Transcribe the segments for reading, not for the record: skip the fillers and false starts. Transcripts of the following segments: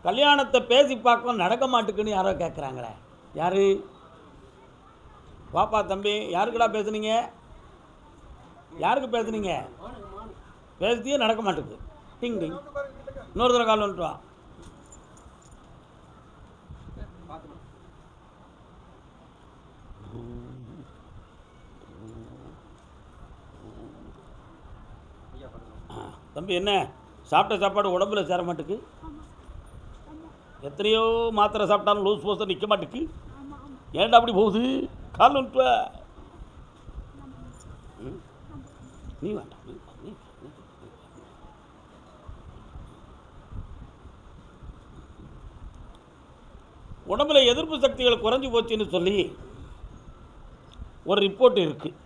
கல்யாணத்தை பேசி பார்க்கலாம் நடக்க மாட்டுக்குன்னு யாரோ கேட்குறாங்களே. யார்? வாப்பா தம்பி, யாருக்குடா பேசுனீங்க? யாருக்கு பேசுனீங்க? பேசியே நடக்க மாட்டுக்கு. டிங் டிங். இன்னொரு தடவை கால் வந்துட்டு வா. தம்பி, என்ன சாப்பிட்ட சாப்பாடு உடம்புல சேர மாட்டுக்கு? எத்தனையோ மாத்திரை சாப்பிட்டாலும் லூஸ் போஸ்ட் நிற்க மாட்டுக்கு. ஏன்டா அப்படி போகுது? கால் வந்துட்டு நீ வேண்டாம். உடம்புல எதிர்ப்பு சக்திகள் குறைஞ்சி போச்சுன்னு சொல்லி ஒரு ரிப்போர்ட் இருக்குது.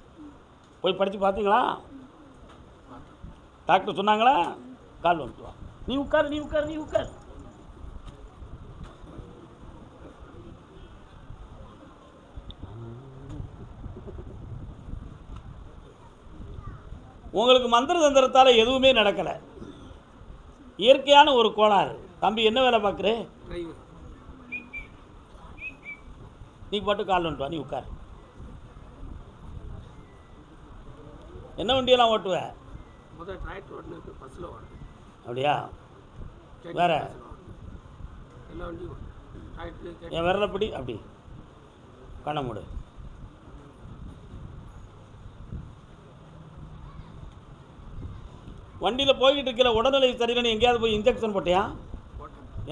போய் படித்து பார்த்தீங்களா? டாக்டர் சொன்னாங்களா? கால் வந்துட்டு வா. நீ உட்கார், நீ உட்கார், நீ உட்கார். உங்களுக்கு மந்திர தந்திரத்தால் எதுவுமே நடக்கலை. இயற்கையான ஒரு கோளாறு. தம்பி, என்ன வேலை பார்க்குற? நீ பாட்டு கால் வந்துட்டு வா. நீ உட்கார். என்ன வண்டியெல்லாம் ஓட்டுவ? அப்படியா? வேற என் விரலப்படி அப்படி கண்ண மூடு. வண்டியில் போய்கிட்டு இருக்கிற உடல்நிலை சரியில்லைன்னு எங்கேயாவது போய் இன்ஜெக்ஷன் போட்டியா?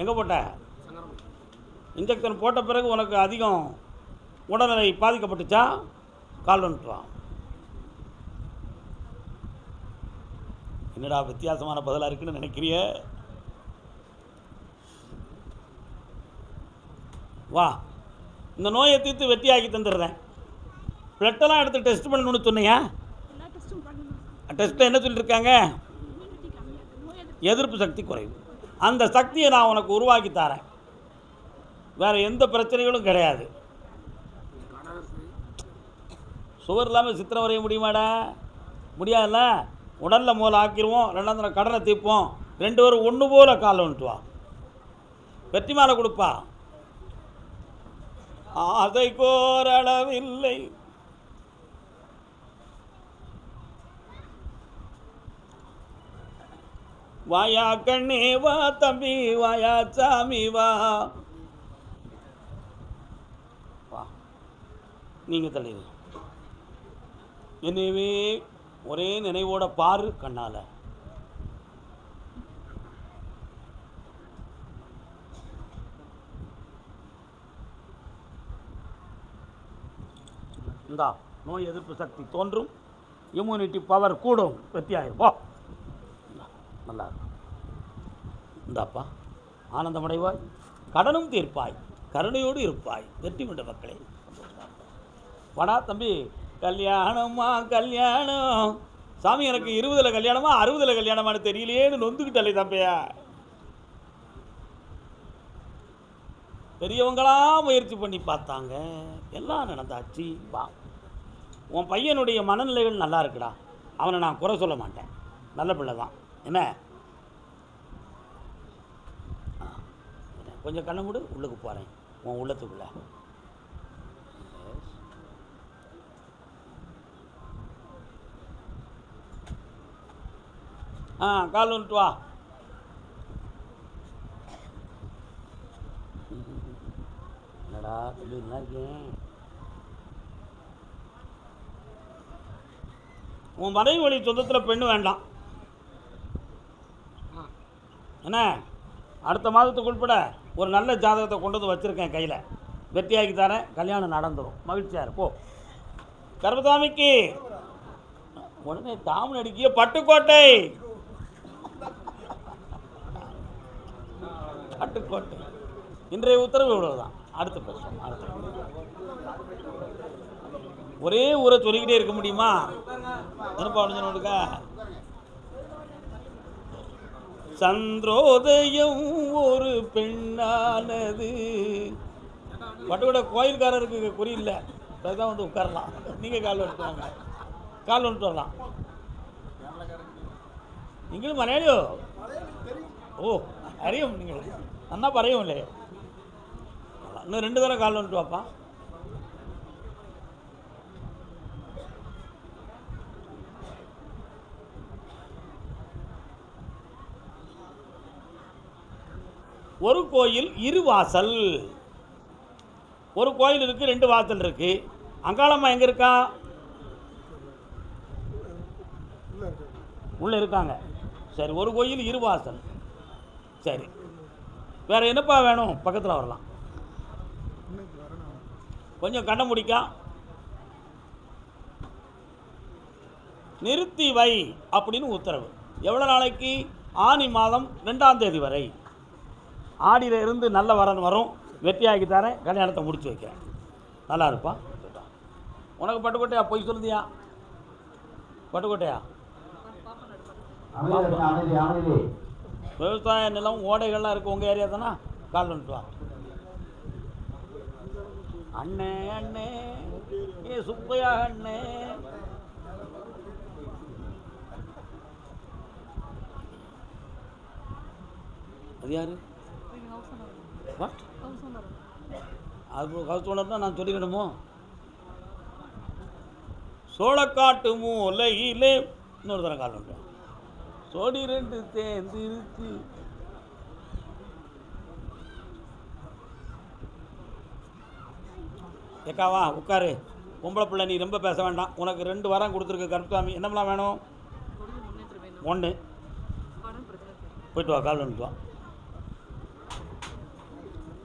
எங்கே போட்ட? இன்ஜெக்ஷன் போட்ட பிறகு உனக்கு அதிகம் உடல்நிலை பாதிக்கப்பட்டுச்சா? கால் வந்துட்டு வா. என்னடா வித்தியாசமான பதிலாக இருக்குன்னு நினைக்கிறிய? வா, இந்த நோயை தீர்த்து வெற்றியாக்கி தந்துடுறேன். பிளட்டெல்லாம் எடுத்து டெஸ்ட் பண்ணணும்னு சொன்னியா? டெஸ்ட்டில் என்ன சொல்லியிருக்காங்க? எதிர்ப்பு சக்தி குறைவு. அந்த சக்தியை நான் உனக்கு உருவாக்கி தரேன். வேறு எந்த பிரச்சனைகளும் கிடையாது. சுவர் இல்லாமல் சித்திரம் வரைய முடியுமாடா? முடியாதுல்ல. உடலில் மூலம் ஆக்கிடுவோம், ரெண்டாவது கடனை தீர்ப்போம். 2 பேரும் ஒன்று போல கால் வந்துட்டு வா. வெற்றி மாலை கொடுப்பா. ஆசை கோரளவில்லை. வாயா கண்ணே வா தம்பி, வாயா சாமி வா. வா, நீங்கள் தலைவர். எனவே ஒரே நினைவோட பாரு கண்ணால. இந்தா, நோய் எதிர்ப்பு சக்தி தோன்றும், இம்யூனிட்டி பவர் கூடும், வெற்றியாயிரும். வா, நல்லா இருக்கும். இந்தாப்பா, ஆனந்தமடைவாய், கடனும் தீர்ப்பாய், கருணையோடு இருப்பாய். வெற்றி கொண்ட மக்களே, வாடா தம்பி. கல்யாணமா கல்யாணம். சாமி, எனக்கு 20ல் கல்யாணமா 60ல் கல்யாணமானு தெரியலையேன்னு நொந்துக்கிட்டலே தம்பையா. பெரியவங்களாம் முயற்சி பண்ணி பார்த்தாங்க, எல்லாம் நடந்தாச்சு. வா, உன் பையனுடைய மனநிலைகள் நல்லா இருக்குடா. அவனை நான் குறை சொல்ல மாட்டேன், நல்ல பிள்ளை தான். என்ன, கொஞ்சம் கண்ணை மூடு, உள்ளுக்கு போகிறேன் உன் உள்ளத்துக்குள்ள. கால் வந்துட்டு வா. என்னடா தம்பி, நல்லா இருக்கேன். உன் மனைவி வழி சொந்தத்தில் பெண்ணு வேண்டாம். என்ன, அடுத்த மாதத்துக்கு உட்பட ஒரு நல்ல ஜாதகத்தை கொண்டு வந்து வச்சுருக்கேன் கையில். வெற்றியாக்கி தரேன், கல்யாணம் நடந்துடும். மகிழ்ச்சியார் போ. கர்மசாமிக்கு உடனே தாமன் அடிக்கிய பட்டுக்கோட்டை. பட்டுக்கோட்டை இன்றைய உத்தரவு இவ்வளவுதான். அடுத்த பிரச்சனை. ஒரே ஊரை சொல்லிக்கிட்டே இருக்க முடியுமா? என்னப்பா சந்திரோதயம் ஒரு பெண்ணானது. பட்டுக்கோட்டை கோயில்காரருக்கு குறியில்ல, அதுதான் வந்து உட்காரலாம். நீங்கள் கால் வந்துட்டு வாங்க, கால் வந்துட்டு வரலாம். நீங்களும் மலையாளியோ? ஓ அறியும் நீங்கள் அண்ணா பறையும் இல்லையே. இன்னும் 2 தடவை கால் வந்துட்டு வாப்பா. ஒரு கோயில் 2 வாசல். ஒரு கோயில் இருக்குது, 2 வாசல் இருக்குது. அங்காளம்மா எங்கே இருக்கா? உள்ளே இருக்காங்க. சரி, ஒரு கோயில் 2 வாசல். சரி, வேறு என்னப்பா வேணும்? பக்கத்தில் வரலாம். கொஞ்சம் கண்ணை முடிக்கா நிறுத்தி வை அப்படின்னு உத்தரவு. எவ்வளோ நாளைக்கு? ஆனி மாதம் 2ஆம் தேதி வரை. ஆடியில் இருந்து நல்ல வரன் வரும். வெற்றியாக்கி தரேன், கல்யாணத்தை முடிச்சு வைக்கிறேன். நல்லா இருப்பா. உனக்கு பட்டுக்கோட்டையா? போய் சொல்லுதியா? பட்டுக்கோட்டையா? விவசாய நிலம் ஓடைகள்லாம் இருக்குது உங்கள் ஏரியா தானே? கால் வந்துட்டு வா. அண்ணே அண்ணே ஏ சுப்பையா அண்ணே. அது யாரு? அது ஹவுஸ் ஓனர்னா நான் சொல்லிக்கணுமோ? சோளக்காட்டு மூலையிலே இன்னொரு தரம் கால் பண்ணுறேன். சோடி 2 தேர்ந்து இருக்கு. ஏக்காவா உட்காரு. பொம்பளை பிள்ளை, நீ ரொம்ப பேச வேண்டாம். உனக்கு 2 வாரம் கொடுத்துருக்கு கருப்புசாமி. என்னமெல்லாம் வேணும்? 1 போயிட்டு வா, கால் வந்துட்டு வா.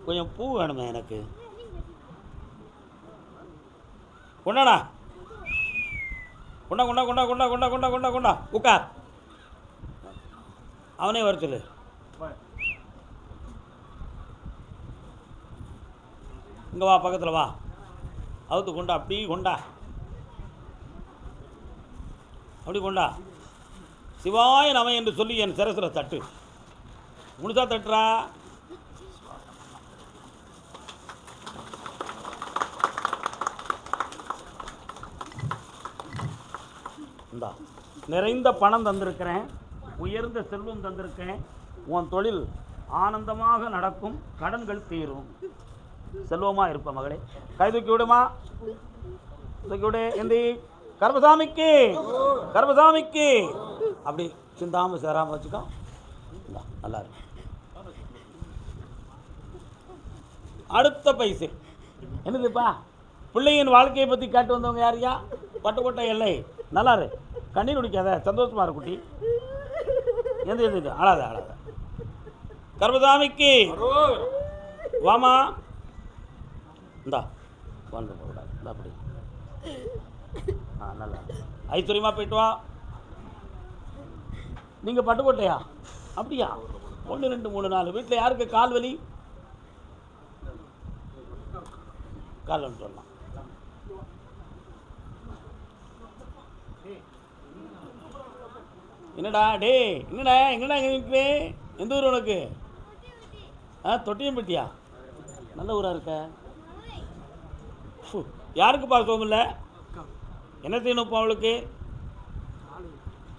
கொஞ்சம் பூ வேணுமே எனக்கு. கொண்டாடா, கொண்டா கொண்டா கொண்டா கொண்டா கொண்டா கொண்டா கொண்டா கொண்டா. உட்கார். அவனே வர சொல்லு. இங்கே வா, பக்கத்தில் வா. அவுத்து கொண்டா, அப்படி கொண்டா, அப்படி கொண்டா. சிவாய நம என்று சொல்லி என் சிரசில் தட்டு. முழுசா தட்டுறா. இந்தா நிறைந்த பணம் தந்திருக்கிறேன், உயர்ந்த செல்வம் தந்திருக்கேன். உன் தொழில் ஆனந்தமாக நடக்கும், கடன்கள் தீரும், செல்வமாக இருப்ப மகளே. கை தூக்கி விடுமா, தூக்கி விடு. எந்தி கர்மசாமிக்கு, கர்மசாமிக்கு. அப்படி சிந்தாமல் சேராமல் வச்சுக்கோ. நல்லா இருக்கு. அடுத்த பைசு என்னதுப்பா? பிள்ளையின் வாழ்க்கையை பற்றி கேட்டு வந்தவங்க யாரையா? பட்டுக்கோட்டை எல்லை. நல்லா இரு, கண்ணீர் குடிக்காத, சந்தோஷமா இரு குட்டி. எந்த எந்த அழாத அழாத. கர்மசாமிக்கு வாமா. இந்தா வந்து போகக்கூடாது. இந்த அப்படி நல்லா ஐஸ்வர்யமாக போயிட்டு வா. நீங்கள் பட்டுக்கோட்டையா? அப்படியா? 1 2 3 4. வீட்டில் யாருக்கு கால் வலி? கால் வந்து சொல்லலாம். என்னடா டே, என்னடா எங்கடா இங்கே நிற்கிறே? எந்த ஊர் உனக்கு? தொட்டியம்பட்டியா? நல்ல ஊராக இருக்க. யாருக்கு பார்க்கவும் இல்லை? என்ன செய்யணும்ப்பா அவளுக்கு?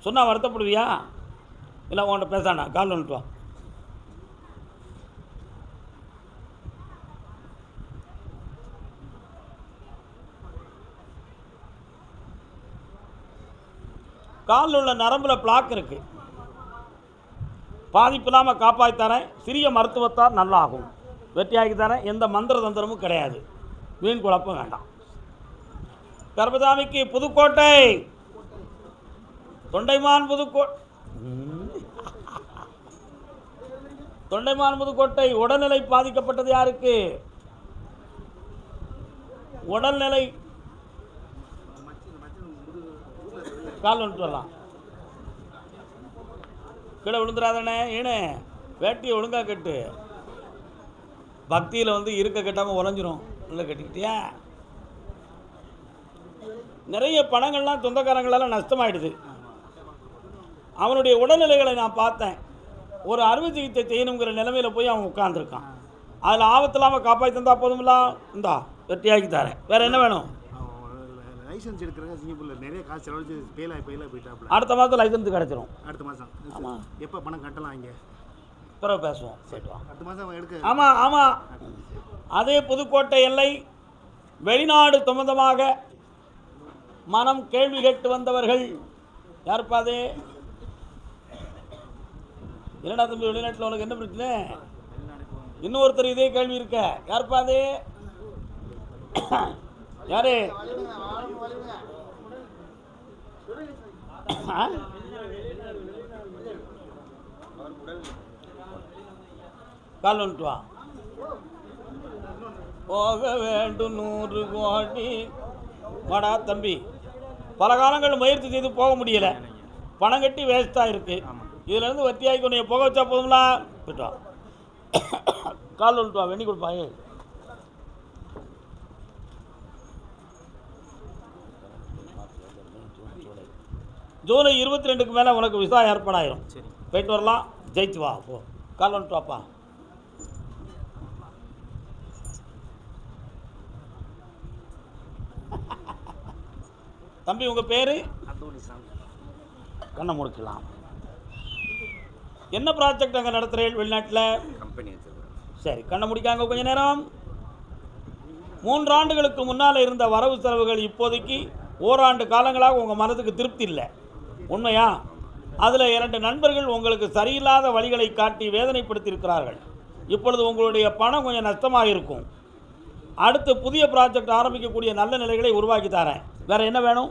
சொன்னால் வருத்தப்படுவியா? இல்லை உன்கிட்ட பேசாண்ணா, கால் வந்துட்டு வா. காலில் உள்ள நரம்பில் பிளாக் இருக்குது, பாதிப்பு இல்லாமல் காப்பாற்றி தரேன். சிறிய மருத்துவத்தால் நல்லாகும். வெற்றியாக்கி தரேன். எந்த மந்திர தந்திரமும் கிடையாது. வீண் குழப்பம் வேண்டாம். கர்மசாமிக்கு புதுக்கோட்டை, தொண்டைமான் தொண்டைமான் புதுக்கோட்டை. உடல்நிலை பாதிக்கப்பட்டது யாருக்கு? உடல்நிலை கால் வந்துட்டு வரலாம். கீழே விழுந்துடாதானே. ஏனே வேட்டியை ஒழுங்காக கட்டு. பக்தியில் வந்து இருக்க கட்டாமல் உறைஞ்சிரும். நல்லா கட்டிக்கிட்டியா? நிறைய பணங்கள்லாம் சொந்தக்காரங்களால் நஷ்டமாயிடுது. அவனுடைய உடல்நிலைகளை நான் பார்த்தேன். ஒரு அறுவை சிகிச்சை செய்யணுங்கிற நிலைமையில் போய் அவன் உட்காந்துருக்கான். அதில் ஆபத்து இல்லாமல் காப்பாற்றி தந்தா போதுமில்லா. இந்தா வெற்றியாக்கி தரேன். வேறு என்ன வேணும்? லைசன்ஸ் எடுக்கிறேன். சிங்கப்பூரில் நிறைய காசு செலவழிச்சு ஃபெயிலாக போயிட்டாப்புல. அடுத்த மாதம் லைசன்ஸ் கிடச்சிரும். அடுத்த மாதம். ஆமாம். எப்போ பணம் கட்டலாம்? இங்கே பிறகு பேசுவோம். போயிட்டு வா. 10 மாதம் எடுக்க. ஆமாம் ஆமாம். அதே புதுக்கோட்டை எல்லை வெளிநாடு சம்பந்தமாக மனம் கேள்வி கேட்டு வந்தவர்கள் யாருப்பா அது? என்னடா தம்பி வெளிநாட்டில் உனக்கு என்ன பிரச்சனை? இன்னொருத்தர் இதே கேள்வி இருக்க. யாருப்பா அது? யாரு? கால் வந்துட்டு வா. போக வேண்டும் 100 கோடி. வாடா தம்பி. பல காலங்கள் முயற்சி செய்து போக முடியல, பணம் கட்டி வேஸ்ட்டாக இருக்கு. இதுலேருந்து வத்தியாக்கி உன்னைய போக வச்சா போதுங்களா? போயிட்டு வா. கால் வந்துட்டு வா. வெண்ணி கொடுப்பாயே. ஜூலை 22க்கு மேலே உனக்கு விசா ஏற்பாடாயிரும். போயிட்டு வரலாம். ஜெயிச்சு வா. போ. கால் வந்துட்டு வாப்பா. தம்பி உங்கள் பேர்? கண்ணை முடிக்கலாம். என்ன ப்ராஜெக்ட் அங்கே நடத்துகிறேன் வெளிநாட்டில்? கம்பெனி. சரி, கண்ணை முடிக்காங்க கொஞ்ச நேரம். 3 ஆண்டுகளுக்கு முன்னால் இருந்த வரவு செலவுகள் இப்போதைக்கு ஓராண்டு காலங்களாக உங்கள் மனதுக்கு திருப்தி இல்லை, உண்மையா? அதில் 2 நண்பர்கள் உங்களுக்கு சரியில்லாத வழிகளை காட்டி வேதனைப்படுத்தியிருக்கிறார்கள். இப்பொழுது உங்களுடைய பணம் கொஞ்சம் நஷ்டமாக இருக்கும். அடுத்து புதிய ப்ராஜெக்ட் ஆரம்பிக்கக்கூடிய நல்ல நிலைகளை உருவாக்கி தரேன். வேறு என்ன வேணும்?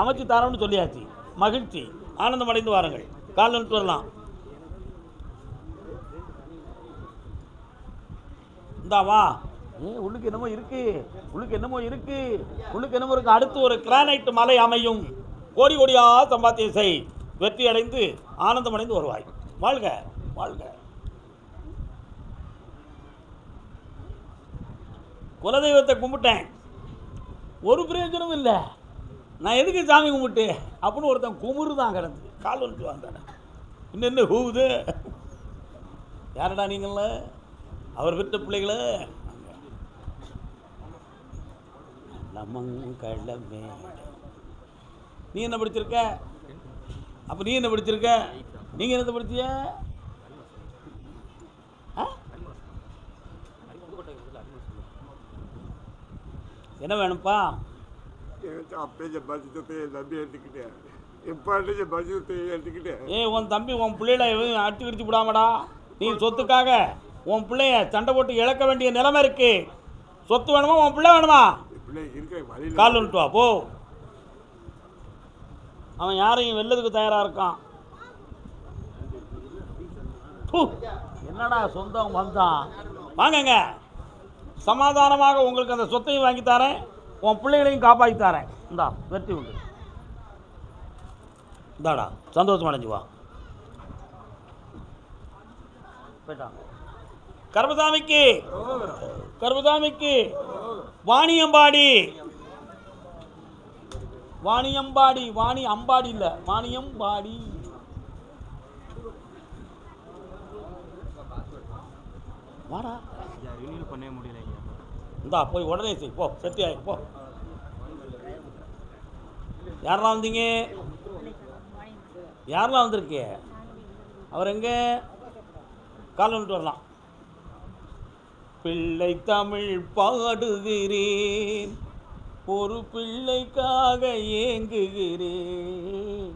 அமைச்சு தரோம்னு சொல்லியாச்சு. மகிழ்ச்சி, ஆனந்தம் அடைந்து வாருங்கள். கால் நின்று வரலாம். இந்தாவா. உள்ளுக்கு என்னமோ இருக்கு, உள்ளுக்கு என்னமோ இருக்கு, உள்ளுக்கு என்னமோ இருக்கு. அடுத்து ஒரு கிரானைட் மலை அமையும். கோடி கோடியாக சம்பாத்தியம் செய். வெற்றி அடைந்து ஆனந்தம் அடைந்து வருவாய். வாழ்க வாழ்க. குலதெய்வத்தை கும்பிட்டேன், ஒரு பிரயோஜனமும் இல்லை. நான் எதுக்கு சாமி கும்பிட்டு அப்படின்னு ஒருத்தன் குமுறு தான் கிடந்து. கால் வந்துட்டு வந்தானே. இன்னும் என்ன ஹூவுது? யாரடா நீங்கள? அவர் பெற்ற பிள்ளைகள மங்களமே. நீ என்ன படிச்சிருக்க? அப்போ நீ என்ன படிச்சிருக்க? நீங்கள் என்னத்தை படிச்சிய? என்ன வேணும்ப்பா? உன் தம்பி உன் பிள்ளைகளை அடிச்சு கிடிச்சு விடாமடா. நீ சொத்துக்காக உன் பிள்ளைய சண்டை போட்டு இழக்க வேண்டிய நிலைமை இருக்கு. சொத்து வேணுமா? உன் பிள்ளை வேணுமா? கால் வந்துட்டு வா. போ. அவன் யாரையும் வெல்லதுக்கு தயாராக இருக்கான். என்னடா சொந்தம் வந்தான். வாங்கங்க, சமாதானமாக உங்களுக்கு அந்த சொத்தையும் வாங்கி தரேன், உன் பிள்ளைகளையும் காப்பாற்றி தரேன். இந்தா வெற்றி உண்டு. இந்தாடா சந்தோஷம் அடைஞ்சு வா. போயிட்டாங்க. கர்மசாமிக்கு கர்மசாமிக்கு வாணியம்பாடி. வாணியம்பாடி. வாணி அம்பாடி இல்லை, வாணியம்பாடி. வாடா. பண்ண முடியல. இந்தா போய் உடனே செய். போ. செட்டி ஆகி போ. யாரெல்லாம் வந்தீங்க? யாரெல்லாம் வந்திருக்கே? அவர் எங்கே? கால் வந்துட்டு வரலாம். பிள்ளை தமிழ் பாடுகிறேன், ஒரு பிள்ளைக்காக ஏங்குகிறேன்.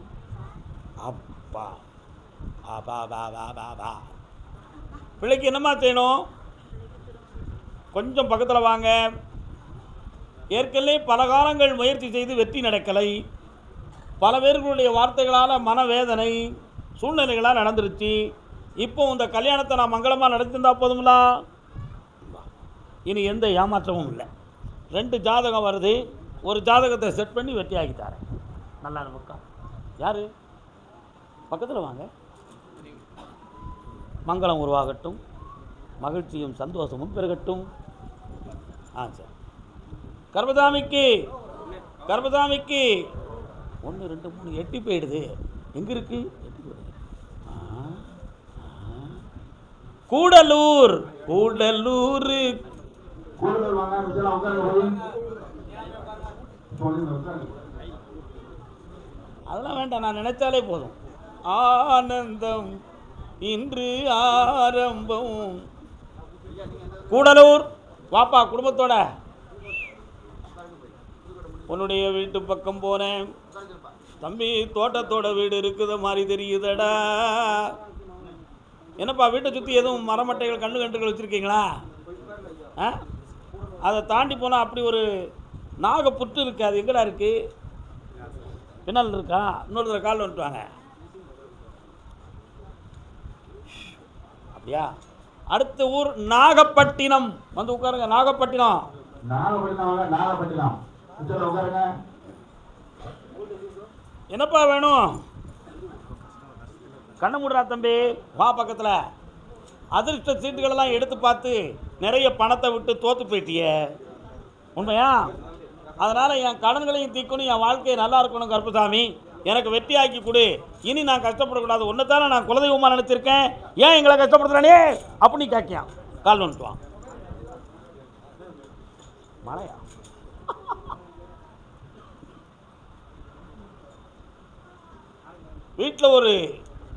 அப்பா அப்பா பா பா பா பா. பிள்ளைக்கு என்னம்மா செய்யணும்? கொஞ்சம் பக்கத்தில் வாங்க. ஏற்கனவே பல காலங்கள் முயற்சி செய்து வெற்றி நடக்கலை. பல பேர்களுடைய வார்த்தைகளால் மனவேதனை, சூழ்நிலைகளால் நடந்துருச்சு. இப்போ இந்த கல்யாணத்தை நான் மங்களமாக நடத்திருந்தா போதுங்களா? இனி எந்த ஏமாற்றமும் இல்லை. 2 ஜாதகம் வருது. ஒரு ஜாதகத்தை செட் பண்ணி வெற்றி ஆகித்தாரேன். நல்லா நமக்கா. யார்? பக்கத்தில் வாங்க. மங்களம் உருவாகட்டும், மகிழ்ச்சியும் சந்தோஷமும் பெருகட்டும். சரி. கர்மசாமிக்கு 1 2 3 எட்டி போயிடுது. எங்கே இருக்கு? எட்டி போயிடுது. கூடலூர். அதெல்லாம் வேண்டாம், நான் நினைச்சாலே போதும். ஆனந்தம் இன்று ஆரம்பம். கூடலூர் வாப்பா குடும்பத்தோட. உன்னுடைய வீட்டு பக்கம் போனேன் தம்பி, தோட்டத்தோட வீடு இருக்குத மாதிரி தெரியுதடா. என்னப்பா வீட்டை சுற்றி எதுவும் மரமட்டைகள் கண்டுகள் வச்சுருக்கீங்களா? அதை தாண்டி போனால் அப்படி ஒரு நாகப்புற்று இருக்குது, அது எங்கடா இருக்குது? பின்னால் இருக்கா? இன்னொரு தடவை கால் வந்துட்டு வாங்க. அப்படியா? அடுத்த ஊர் நாகப்பட்டினம். வந்து உட்காருங்க. நாகப்பட்டினம். நாகப்பட்டினம் உட்காருங்க. என்னப்பா வேணும்? கண்ண மூடுறா தம்பி, வா பக்கத்தில். அதிர்ஷ்ட சீட்டுகளெல்லாம் எடுத்து பார்த்து நிறைய பணத்தை விட்டு தோற்று போயிட்டிய, உண்மையா? அதனால் என் கடன்களையும் தீக்கணும், என் வாழ்க்கையை நல்லா இருக்கணும் கருப்பசாமி, எனக்கு வெற்றியாக்கி கொடு. இனி நான் கஷ்டப்படக்கூடாது. ஒன்று தானே நான் குலதெய்வமாக நினச்சிருக்கேன், ஏன் எங்களை கஷ்டப்படுத்துறானே அப்படி கேட்கியான். கால் வந்துட்டுவான். மழையா? வீட்டில்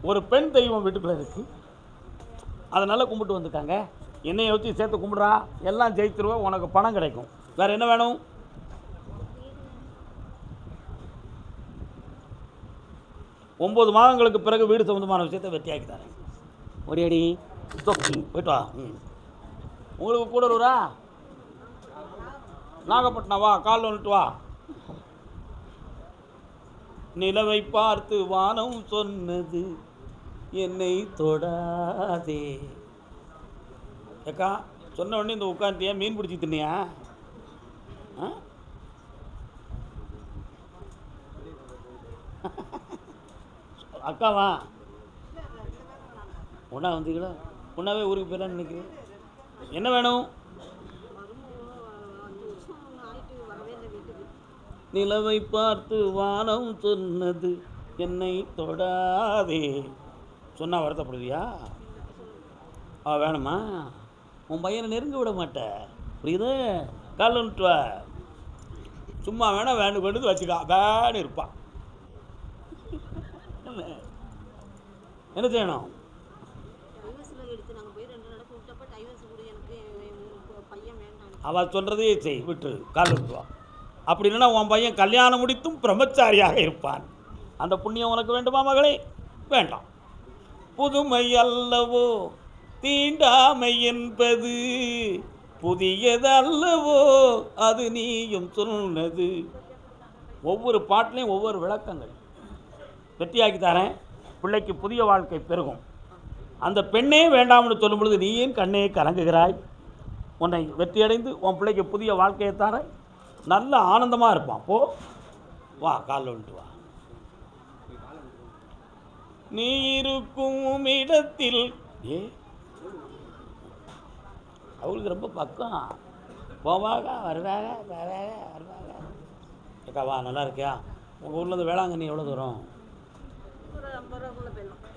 ஒரு பெண் தெய்வம் வீட்டுக்குள்ளே இருக்குது, அதனால் கும்பிட்டு வந்துருக்காங்க. என்னையை வச்சு சேர்த்து கும்பிட்றா, எல்லாம் ஜெயித்துருவோம், உனக்கு பணம் கிடைக்கும். வேறு என்ன வேணும்? 9 மாதங்களுக்கு பிறகு வீடு சம்பந்தமான விஷயத்தை வெற்றியாக்கி தரேன். ஒரு அடி தொக்கி போயிட்டு வா. உங்களுக்கு கூட வருவா? நாகப்பட்டினம் வா, கால் வந்துட்டு வா. நிலவை பார்த்து வானம் சொன்னது என்னை தொடாதே. ஏக்கா சொன்ன உடனே இந்த உட்காந்தியா மீன் பிடிச்சி தின்னியா? அக்காவா ஒன்றா வந்தீங்களா? ஒன்றாவே ஊருக்கு போயிடலான்னு நினைக்கிறேன். என்ன வேணும்? நிலவை பார்த்து வானம் சொன்னது என்னை தொடாதே. சொன்னா வருத்தப்படுவியா? வேணுமா? உன் பையனை நெருங்க விட மாட்டேன், புரியுது? கால் வந்துட்டு வா. சும்மா வேணா வேண்டு கொண்டு வச்சுக்கா, வேணும் இருப்பான். என்ன செய்யணும்? அவள் சொல்கிறதே செய், விட்டு கால் வந்துட்டு வா. அப்படி இல்லைன்னா உன் பையன் கல்யாணம் முடித்தும் பிரம்மச்சாரியாக இருப்பான். அந்த புண்ணியம் உனக்கு வேண்டுமா மகளே? வேண்டாம். புதுமை அல்லவோ தீண்டாமை என்பது, புதியது அல்லவோ அது நீயும் சொன்னது. ஒவ்வொரு பாட்டிலையும் ஒவ்வொரு விளக்கங்கள். வெற்றியாக்கி தரேன், பிள்ளைக்கு புதிய வாழ்க்கை பெருகும். அந்த பெண்ணே வேண்டாம்னு சொல்லும் பொழுது நீ ஏன் கண்ணே கலங்குகிறாய்? உன்னை வெற்றியடைந்து உன் பிள்ளைக்கு புதிய வாழ்க்கையை தர நல்ல ஆனந்தமாக இருப்பான். போ வா, காலில் வந்துட்டு வா. நீ இருக்கும் இடத்தில் அவங்களுக்கு ரொம்ப பக்கம். போவாங்க வருவாங்க வருவாங்க. ஏக்கா வா, நல்லா இருக்கியா? உங்கள் ஊர்லேருந்து வேளாங்கண்ணி எவ்வளோ தூரம்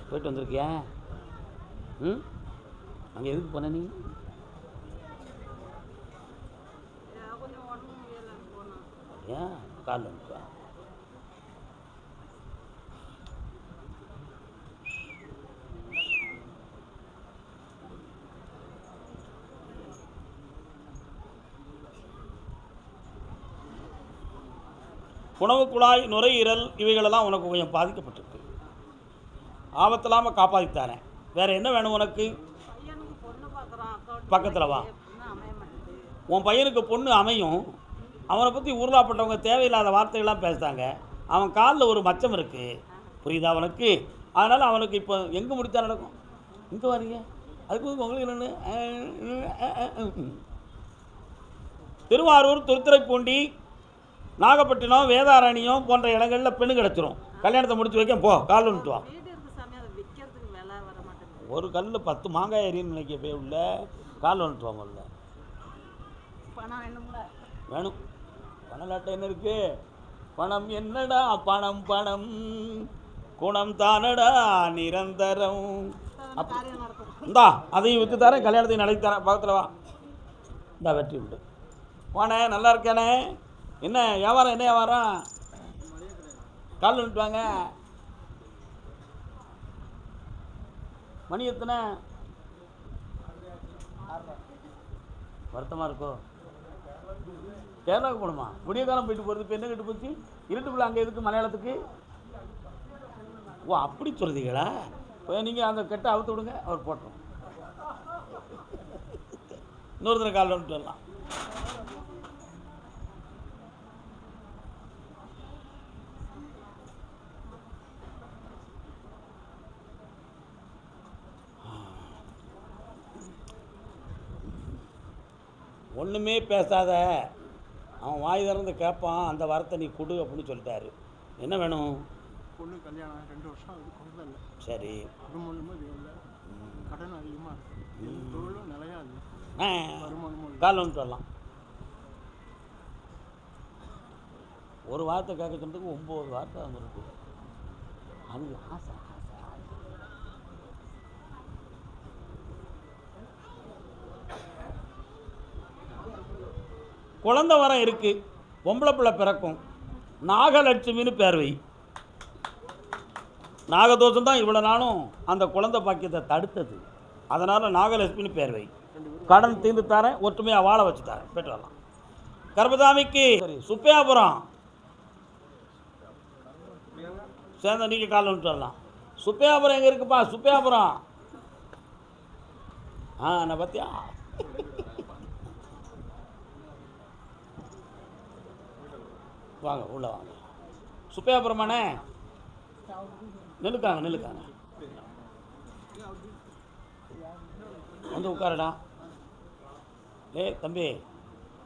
போயிட்டு வந்திருக்கியா? அங்கே எதுக்கு போன நீ? ஏன் காலில் வந்துட்டா? உணவு குழாய், நுரையீரல் இவைகளெல்லாம் உனக்கு கொஞ்சம் பாதிக்கப்பட்டிருக்கு. ஆபத்தில்லாமல் காப்பாற்றித்தானே. வேறு என்ன வேணும் உனக்கு? பக்கத்தில் வா. உன் பையனுக்கு பொண்ணு அமையும். அவனை பற்றி ஊர்லாப்பட்டவங்க தேவையில்லாத வார்த்தைகள்லாம் பேசுகிறாங்க. அவன் காலில் ஒரு மச்சம் இருக்குது, புரியுதா அவனுக்கு? அதனால் அவனுக்கு இப்போ எங்கே முடித்தா நடக்கும்? இங்கே வரீங்க, அதுக்கு உங்களுக்கு என்னென்னு? திருவாரூர், திருத்துறைப்பூண்டி, நாகப்பட்டினம், வேதாரண்யம் போன்ற இடங்களில் பெண்ணு கிடச்சிரும். கல்யாணத்தை முடிச்சு வைக்க போ, கால் வந்துட்டு வா. ஒரு கல்லில் 10 மாங்காய் எரின்னு நினைக்க போய் உள்ள கால் வந்துட்டு வாங்கல்ல. வேணும். பணலாட்டம் என்ன இருக்கு? பணம் என்னடா பணம், பணம் குணம் தானடா நிரந்தரம். இந்தா அதையும் விற்று தரேன், கல்யாணத்தையும் நடத்தி தரேன். பக்கத்தில் வா. இந்தா வெற்றி உண்டு. போனே நல்லா இருக்கானே. என்ன வியாபாரம்? என்ன வியாபாரம்? கால் வந்துட்டு வாங்க. மணி எத்தனை? வருத்தமாக இருக்கோ? கேரளாவுக்கு போகணுமா? விடிய காலம் போயிட்டு போகிறது. இப்போ என்ன கெட்டு போச்சு? இருட்டுக்குள்ள அங்கே எதுக்கு மலையாளத்துக்கு? ஓ, அப்படி சொல்கிறீங்களா? நீங்கள் அந்த கெட்டை அவுத்து விடுங்க, அவர் போட்டோம். இன்னொரு தடவை காலில் வந்துட்டு வரலாம். ஒன்றுமே பேசாத, அவன் வாய் திறந்து கேட்பான், அந்த வரத்தை நீ கொடு அப்படின்னு சொல்லிட்டாரு. என்ன வேணும்? பொண்ணு கல்யாணம் 2 வருஷம் அது குழந்தை இல்லை. சரி. வருமானமும் இல்லை, கடன் அதிகமாக இருக்குது, தொழிலும் நிலையா இல்லை, வருமானமும் இல்லை. கால் வந்துட்டு வரலாம். ஒரு வார்த்தை கேட்க சொன்னதுக்கு 9 வார்த்தை அங்கே இருக்குது. அது ஆசை. குழந்தை வரம் இருக்கு, பொம்பளை பிள்ளை பிறக்கும். நாகலட்சுமின்னு பேர் வை. நாகதோஷம் தான் இவ்வளோ நாளும் அந்த குழந்தை பாக்கியத்தை தடுத்தது. அதனால் நாகலட்சுமின்னு பேர் வை. கடன் தீர்ந்து தரேன், ஒற்றுமையாக வாழ வச்சு தரேன். போய்ட்டு வரலாம். கர்மசாமிக்கு சரி. சுப்பையாபுரம் சேர்ந்த நீங்கள் காலில் வந்துட்டு வரலாம். சுப்பையாபுரம் எங்கே இருக்குப்பா? சுப்பையாபுரம் நான் பார்த்தியா? வாங்க, உள்ளே வாங்க. சுப்பையாபுரமானே, நில்லுக்காங்க. வந்து உட்காரடா. தம்பி,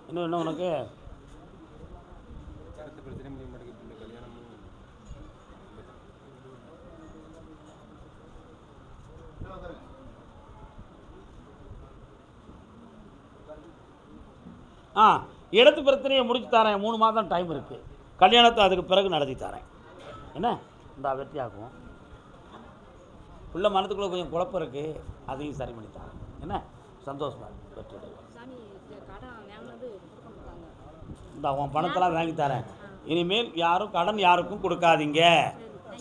என்ன உனக்கு? இடத்து பிரச்சனையை முடிச்சு தரேன். 3 மாதம் டைம் இருக்குது. கல்யாணத்தை அதுக்கு பிறகு நடத்தி தரேன். என்ன இந்த வெற்றியாகும். உள்ள மனத்துக்குள்ளே கொஞ்சம் குழப்பம் இருக்குது, அதையும் சரி பண்ணி தரேன். என்ன சந்தோஷமா வெற்றி. இந்த உன் பணத்தெல்லாம் வாங்கி தரேன். இனிமேல் யாரும் கடன் யாருக்கும் கொடுக்காதீங்க.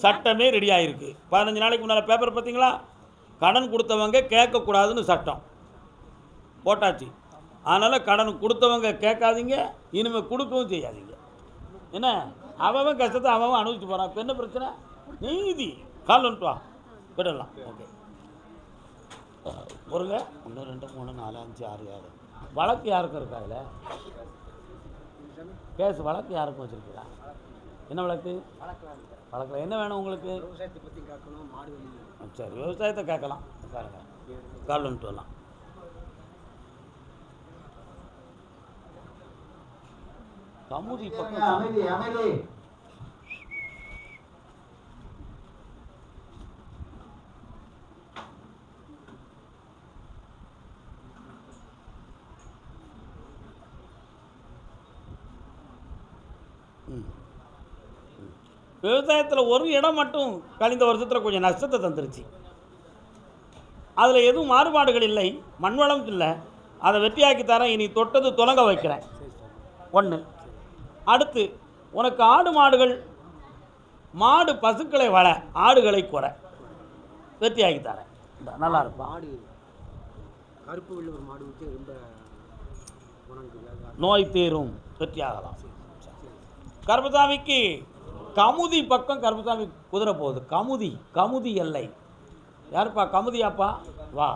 சட்டமே ரெடி ஆகிருக்கு. 15 நாளைக்கு முன்னால் பேப்பர் பார்த்தீங்களா? கடன் கொடுத்தவங்க கேட்கக்கூடாதுன்னு சட்டம் போட்டாச்சு. அதனால் கடன் கொடுத்தவங்க கேட்காதீங்க, இனிமேல் கொடுக்கவும் செய்யாதீங்க. என்ன அவன் கஷ்டத்தை அவன் அனுபவிச்சு போகிறான். இப்போ என்ன பிரச்சனை? நீதி. கால் வந்துட்டு வா, போயிடலாம். ஓகே, ஒருங்க 1 2 3 4 5 6 7. வழக்கு யாருக்கும் இருக்கா? அதில் கேஸ் வழக்கு யாருக்கும் வச்சுருக்கீங்களா? என்ன வழக்கு? வழக்கில் என்ன வேணும் உங்களுக்கு? விவசாயத்தை பற்றி கேட்கணும், மாடு வேணும். சரி, விவசாயத்தை கேட்கலாம். பாருங்க, கால் வந்துட்டு வரலாம். கமுதி பக்கம் அமைதி அமைதி. விவசாயத்தில் ஒரு இடம் மட்டும் கழிந்த வருஷத்தில் கொஞ்சம் நஷ்டத்தை தந்துருச்சு. அதில் எதுவும் மாறுபாடுகள் இல்லை, மண்வளம் இல்லை. அதை வெற்றியாக்கி தரேன். இனி தொட்டது துலங்க வைக்கிறேன். 1. அடுத்து உனக்கு ஆடு மாடுகள், மாடு பசுக்களை வள, ஆடுகளை குறை, வெற்றியாக்கி தரேன். நல்லா இருக்கும். மாடு கருப்பு வெள்ளை ஒரு மாடு வச்சு ரொம்ப நோய் தீரும், வெற்றியாகலாம். கர்மசாமிக்கு கமுதி பக்கம் கர்மசாமி குதிரை போகுது. கமுதி எல்லை. யாருப்பா? கமுதியாப்பா? வா.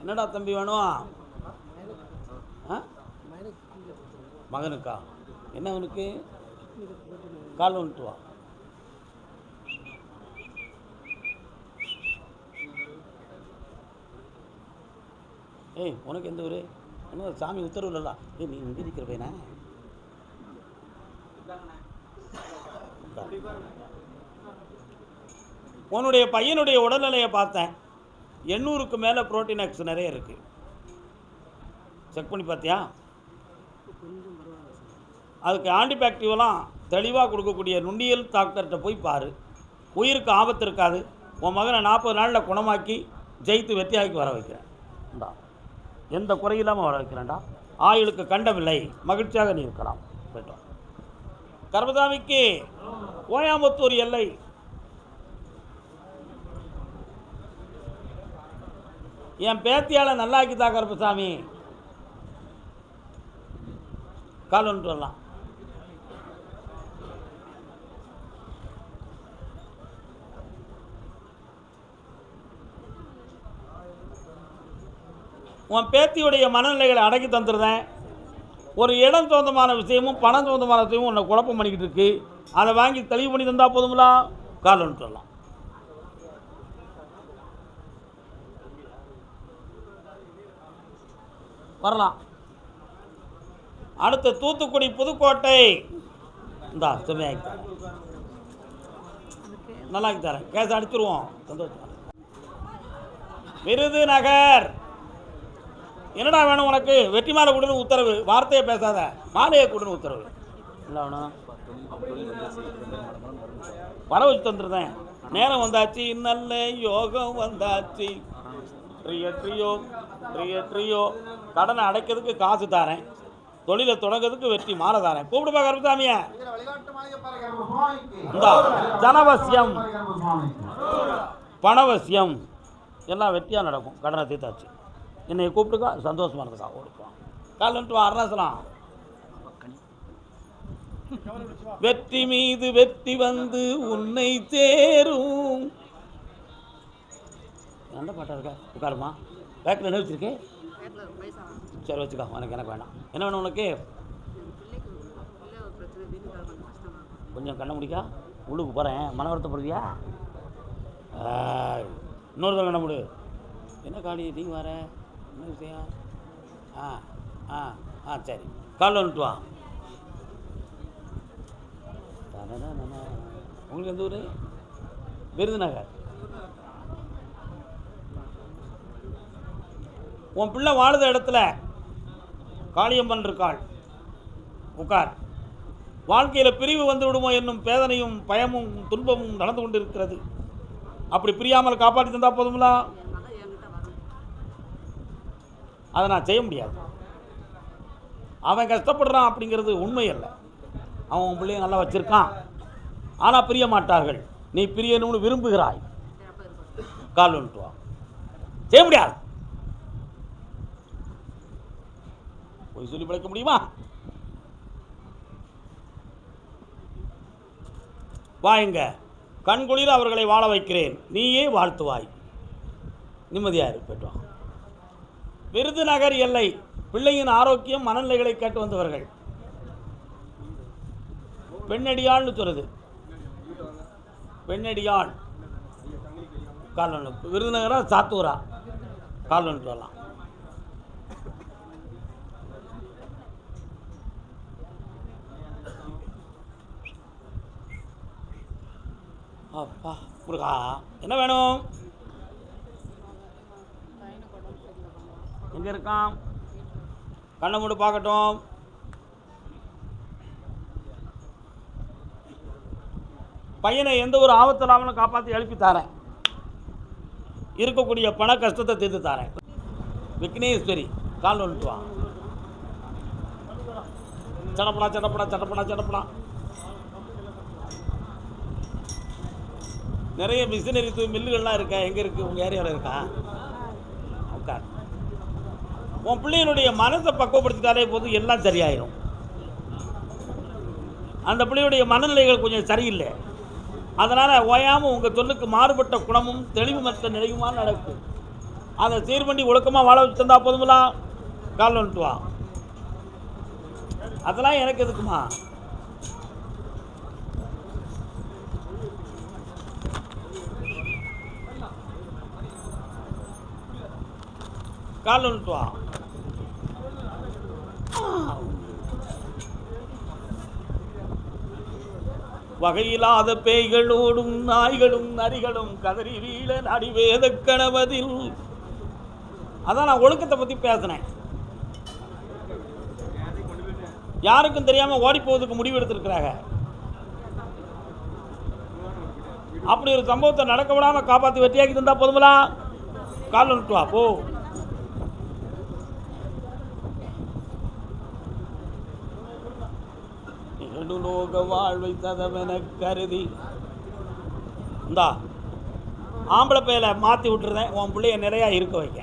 என்னடா தம்பி வேணும்? மகனுக்கா? என்ன அவனுக்கு? கால் வந்துட்டு வா. ஏய், உனக்கு எந்த ஊர்? இன்னும் சாமி உத்தரவு இல்லைல்ல. நீ இங்கே நிற்கிற பையனா? உன்னுடைய பையனுடைய உடல்நிலையை பார்த்தேன். 800க்கு மேலே புரோட்டீன் எக்ஸ் நிறைய இருக்குது. செக் பண்ணி பார்த்தியா? அதுக்கு ஆன்டிபாக்டீரியெல்லாம் தெளிவாக கொடுக்கக்கூடிய நுண்ணியல் டாக்டர்கிட்ட போய் பாரு. உயிருக்கு ஆபத்து இருக்காது. உன் மகனை 40 நாளில் குணமாக்கி ஜெயித்து வெற்றியாக்கி வர வைக்கிறேன்டா. எந்த குறையில்லாமல் வர வைக்கிறேன்டா. ஆயுளுக்கு கண்டமில்லை, மகிழ்ச்சியாக நீ இருக்கலாம். போய்ட்டோம். கருப்பசாமிக்கு கோயம்புத்தூர் எல்லை. என் பேத்தியால நல்லாக்கிதா கருப்பசாமி. கால் ஒன்று வரலாம். உன் பேத்தியுடைய மனநிலைகளை அடக்கி தந்துடுறேன். ஒரு இடம் சொந்தமான விஷயமும் பணம் சொந்தமான விஷயமும் உன்னை குழப்பம் பண்ணிக்கிட்டு இருக்கு. அதை வாங்கி தெளிவு பண்ணி தந்தால் போதுங்களா? கால் ஒன்று வரலாம். வரலாம். அடுத்து தூத்துக்குடி புதுக்கோட்டை. இந்தா சுமையாக்கி தரேன், நல்லாக்கி தரேன். கேஸ் அடிச்சிருவோம். சந்தோஷம். விருதுநகர். என்னடா வேணும் உனக்கு? வெற்றி மாலை கொடுன்னு உத்தரவு. வார்த்தையை பேசாத, மாலையை கொடுன்னு உத்தரவு. என்ன வேணும்? வர வச்சு தந்துருந்தேன். நேரம் வந்தாச்சு, நல்ல யோகம் வந்தாச்சு. ட்ரியோ ட்ரியோ. கடனை அடைக்கிறதுக்கு காசு தாரேன், தொழிலை தொடங்கிறதுக்கு வெற்றி மாலை தாரேன். கூப்பிடுப்பா கருப்பசாமிய. இந்த ஜனவசியம் பணவசியம் எல்லாம் வெற்றியாக நடக்கும். கடனை தீர்த்தாச்சு. என்னை கூப்பிட்டுக்கா, சந்தோஷமாக இருக்குதா? ஓடுப்பான். காலன்ட்டு வா அருணாசலம். வெற்றி மீது வெற்றி வந்து உன்னை சேரும். எந்த பாட்டா இருக்கா? உட்காருமா. பேக்கில் என்ன வச்சிருக்கே? சரி வச்சுக்கோ, எனக்கு வேண்டாம். என்ன வேணும் உனக்கு? கொஞ்சம் கண்ண முடிக்கா, உள்ளுக்கு போகிறேன். மன வருத்தப்படுவியா? இன்னொரு தடவை கண்ண முடி. என்ன காணி நீ வர? என்ன விஷயம்? சரி, காலைல வந்துட்டு வா. உங்களுக்கு எந்த ஊர்? விருதுநகர். உன் பிள்ளை வாழுத இடத்துல காளியம்மன் இருக்காள். உட்கார். வாழ்க்கையில் பிரிவு வந்து விடுமோ என்னும் வேதனையும் பயமும் துன்பமும் நடந்து கொண்டு இருக்கிறது. அப்படி பிரியாமல் காப்பாற்றி தந்தா போதுங்களா? அதை நான் செய்ய முடியாது. அவன் கஷ்டப்படுறான் அப்படிங்கிறது உண்மை அல்ல. அவன் பிள்ளைய நல்லா வச்சிருக்கான். ஆனால் பிரிய மாட்டார்கள். நீ பிரியணும்னு விரும்புகிறாய். கால் வந்துட்டு வா. செய்ய முடியாது. போய் சொல்லி பிழைக்க முடியுமா? வாங்க, கண்குளிர அவர்களை வாழ வைக்கிறேன். நீயே வாழ்த்துவாய். நிம்மதியாக போய்ட்டு வா. விருதுநகர் எல்லை. பிள்ளையின் ஆரோக்கியம் மனநிலைகளை கேட்டு வந்தவர்கள். பெண்ணடியாள்னு சொல்லுது. பெண்ணடியாள். கால் ஒன்று. விருதுநகரா சாத்தூரா? கால் ஒன்று வரலாம். அப்பா முருகா, என்ன வேணும்? எங்கே இருக்கான்? கண்ணை மூடி பார்க்கட்டும். பையனை எந்த ஒரு ஆபத்து இல்லாமலும் காப்பாற்றி எழுப்பி தாரேன். இருக்கக்கூடிய பண கஷ்டத்தை தீர்த்து தாரேன். விக்னேஸ்வரி. கால் வந்துட்டு வா. சடப்படா சடப்படா சடப்படா சடப்படா. நிறைய மிஷினரி மில்லுகள்லாம் இருக்கா? எங்கே இருக்குது? உங்கள் ஏரியாவில் இருக்கா? உட்கார். உன் பிள்ளைகளுடைய மனசை பக்குவப்படுத்திட்டாலே போதும், எல்லாம் சரியாயிடும். அந்த பிள்ளையுடைய மனநிலைகள் கொஞ்சம் சரியில்லை. அதனால் ஓயாமல் உங்கள் சொல்லுக்கு மாறுபட்ட குணமும் தெளிவு மற்ற நிலையுமா நடக்கும். அதை சீர் பண்ணி ஒழுக்கமாக வாழ வச்சு தந்தா போதுங்களா? கால் வந்துட்டு வா. அதெல்லாம் எனக்கு எதுக்குமா? கால் வந்துட்டு வா. வகையில்லாத பேய்களோடும் நாய்களும் நரிகளும் கதறி வீழ நடிவேத கணவதில். அதான் நான் ஒழுக்கத்தை பற்றி பேசினேன். யாருக்கும் தெரியாமல் ஓடி போவதுக்கு முடிவு எடுத்திருக்கிறாங்க. அப்படி ஒரு சம்பவத்தை நடக்க விடாமல் காப்பாற்றி வெற்றியாக்கி தந்தா போதுங்களா? கால் வந்துட்டு வா. போ. யோக வாழ்வை சதமென கருதி இந்தா ஆம்பளை பையில மாற்றி விட்டுருந்தேன், உன் பிள்ளைய நிறையா இருக்க வைக்க.